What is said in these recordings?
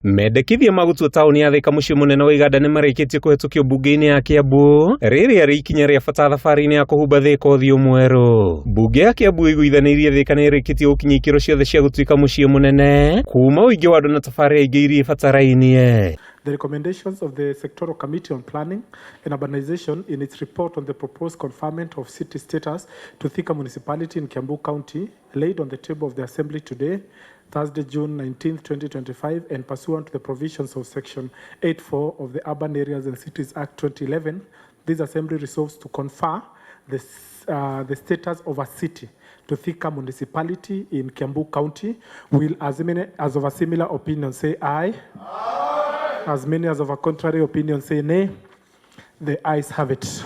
Mendikithia ma GUTUA tauni ya Thika muciĩ munene wa IGANDA nĩ marĩkĩtie kũhetũkio mbunge-inĩ ya KIAMBU rĩrĩa arĩ ikinya rĩa bata thabarĩ-inĩ ya kũhumba Thika ũthiũ mwerũ. Mbunge ya KIAMBU ĩiguithanĩirie Thika nĩ ĩrĩkĩtie gũkinyia ikĩro ciothe cia gũtuĩka muciĩ munene kuma ũingĩ wa andũ na tabarĩra ingĩ iria ibatarainie. The recommendations of the Sectoral Committee on Planning and Urbanization in its report on the proposed conferment of city status to Thika municipality in Kiambu County laid on the table of the Assembly today, Thursday, June 19, 2025, and pursuant to the provisions of Section 8.4 of the Urban Areas and Cities Act 2011, this Assembly resolves to confer the status of a city to Thika municipality in Kiambu County. Will as of a similar opinion say aye? As many as of a contrary opinion say nay. The ayes have it.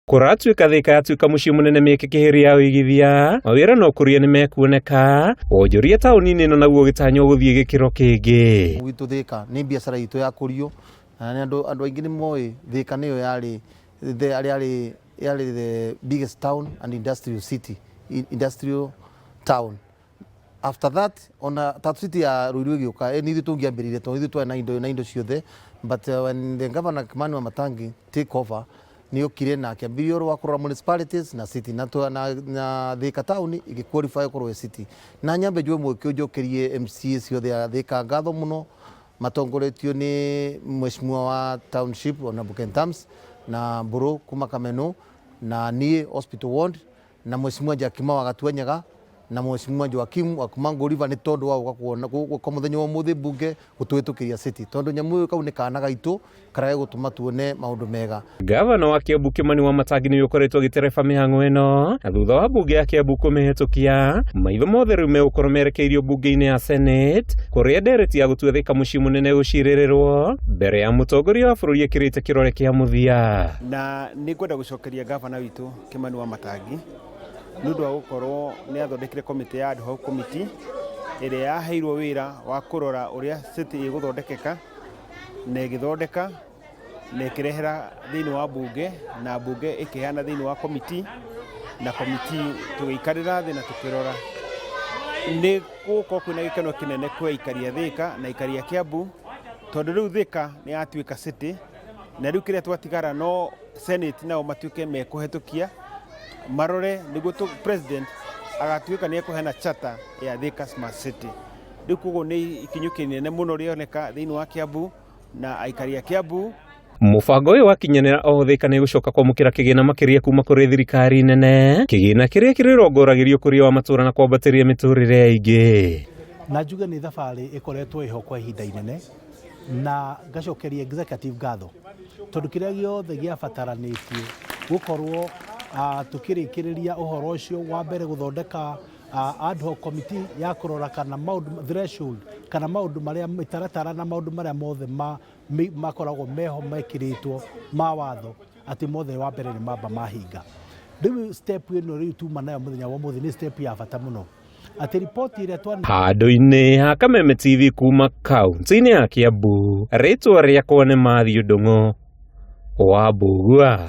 Kũratuĩka Thika yatuĩka muciĩ munene mĩeke kĩhĩri ya ũigithia, mawĩra no kũria nĩ mekuoneka, wonjoria taũni-inĩ ĩno naguo gĩtanywo gũthiĩ gĩkĩro kĩngĩ. Gwitũ Thika nĩ biacara itũ ya kũrio, na andũ aingĩ nĩ moĩ Thika nĩyo yarĩ the biggest town and industrial city, industrial town. After that, ona tatu city ya Ruiru ĩgĩũka, nĩ ithuĩ tũngĩambĩrĩire tondũ ithuĩ twarĩ na indo ciothe, but when the governor Kimani wa Matangi take over, ni UKIRIA na akĩambĩrĩria ũhoro wa kũrora municipalities na city na Thika town igĩqualify kũrwo city. Na nyambe njũĩ mwĩkĩo njokerie MCA ciothe ya Thika ngatho mũno, matongoretio nĩ mheshimiwa wa township ona Bukentams na Mburu kuma Kameno na niĩ hospital ward na mheshimiwa Jakima wa Gatuenyaga na mheshimiwa Joakim wa Kumango River nĩ tondũ wa gũka kwa mũthenya wa mũthĩ mbunge gũtũhetũkĩria city tondũ nyamũ kau nĩ kana gaitũ karaye gũtũma tuone maũndũ mega. Gavana wa Kiambu Kimani wa Matangi nĩ ũkoretwo agĩtereba mĩhang'o ĩno na thutha wa mbunge ya Kiambu kũmĩhetũkia, maitho mothe rĩu megũkorwo merekeirio mbunge-inĩ ya Senate kũrĩa ndereti ya gũtua Thika muciĩ munene gũcirĩrĩrwo mbere ya mũtongoria wa bũrũri ĩkĩrĩte kĩrore kĩa mũthia. Na nĩ ngwenda gũcokeria gavana witũ Kimani wa Matangi nũndũ wa gũkorwo nĩ athondekire komiti ya ad hoc committee ĩrĩa yaheirwo wĩra wa kũrora ũrĩa city ĩgũthondekeka na ĩgĩthondeka na ĩkĩrehera thĩinĩ wa mbunge na mbunge ĩkĩheana thĩinĩ wa komiti na komiti tũgĩikarĩra thĩ na tũkĩrora. Nĩ gũkorwo kwĩna gĩkeno kĩnene kwa aikari a Thika na aikari a Kiambu tondũ rĩu Thika nĩ yatuĩka city na rĩu kĩrĩa twatigara no Senate nao matuĩke mekũhetũkia marore nĩguo president agatuĩka nĩ ekũheana charter ya Thika Smart City. Rĩu koguo nĩ ikinyu kĩnene mũno rĩoneka thĩinĩ wa Kiambu na aikari a Kiambu. Mũbango ũyũ wakinyanĩra o Thika nĩ gũcoka kwamũkĩra kĩgĩna makĩria kuma kũrĩ thirikari nene, kĩgĩna kĩrĩa kĩrĩrongoragĩrio kũrĩ wa matũũra na kwambatĩria mĩtũrĩre ya aingĩ. Na njuge nĩ thabarĩ ĩkoretwo ĩho kwa ihinda inene na ngacokeria executive ngatho tondũ kĩrĩa gĩothe gĩabataranĩtie gũkorwo tukĩrĩkĩrĩria ũhoro ũcio wa mbere gũthondeka ad hoc committee ya kũrora kana maũndũ threshold kana maũndũ marĩa mĩtaratara na maũndũ marĩa mothe makoragwo meho mekĩrĩtwo ma watho atĩ mothe wa mbere nĩ mamba mahinga. Rĩu step ĩno rĩu tuma nayo mũthenya wa mũthĩ nĩ step ya bata mũno. Atĩ ripoti ĩrĩa handũ-inĩ ha Kameme TV kuma kaunti-inĩ ya Kiambu, rĩtwa rĩakwa nĩ Mathiũ Ndũng'ũ wa Mbugua.